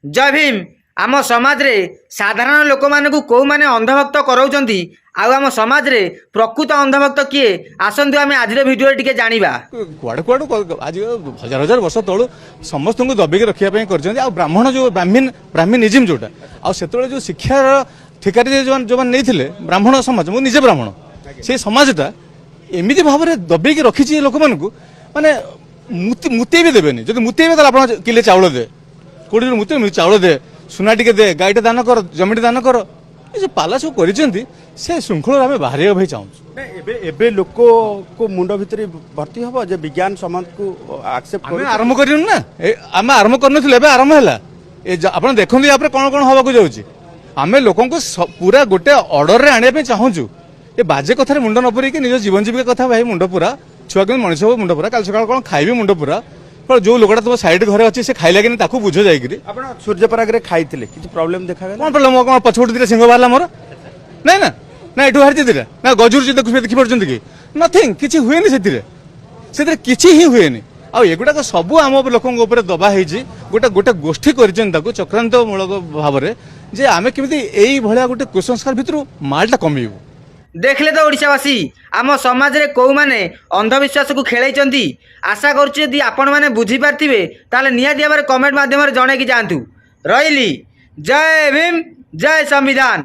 जय भीम। आम समाज रे साधारण लोक मानकु को माने अंधभक्त कराउचंती आउ आम समाज रे प्रकृत अंधभक्त किए आसंतु आमे आजिर वीडियो टिके जानिबा। कुआडे कुआडे आज हजार हजार वर्ष तलु समस्त को दबिक रखिया कर ब्राह्मण जो ब्राह्मणिज्म जोटा आते जो शिक्षार ठिकारी जो नहीं ब्राह्मण समाज मु निजे ब्राह्मण से समाजटा एमती भाव में दबिक रखी लोक माने मुते भी देवेनि जब मुतेबे तो आप किले चाउल दे कोड़ी मुते चाउल दे सुना टिके दे गाईटे दान कर जमीटे दान कर ये पाला सब कर श्रृंखला आम बाहर भाई चाहूँ लोक को मुंड भितर भर्ती हम जे विज्ञान समाज को एक्सेप्ट आम आरंभ कर ना आम आरंभ कर आरंभ है आप देखते यहाँ कौन कौन हवा जाऊँगी आम लोक पूरा गोटे अर्डर में आने चाहूँ ये बाजे कथार मुंड न पुरेक निज जीवन जीविका कथा भाई मुंड पूरा छुआ के मनीष हो मुंड पूरा कल सका कौन खाइबे मुंड पूरा पर जो लोकटा तुम साइड घरे अच्छी से खाइला कि ताकू बुझ जाइए सूर्यपराग खाइले किसी प्रॉब्लम देखा कौन प्रोब्लेम कौन पछपट दिले सिंह बाहर मोर ना ना ना एठू बाहर दिला ना गजुर देखी पार्टी कि नथिंग किसी हुए से किसी ही हुए आगुड़ाक सब आम लोकों दबा गोटे गोटे गोष्ठी कर चक्रांत मूलक भाव में जे आम केमी भाया गोटे कुसंस्कार भितर मालटा कमेबू। देखले तो ओडिशावासी आम समाज रे को माने अंधविश्वास को खेलैचंती। आशा करूची यदि आपण माने बुझी पारथिबे ताले निहाती भाबरे कमेंट माध्यम रे जणे कि जांतु। रहिली। जय भीम जय संविधान।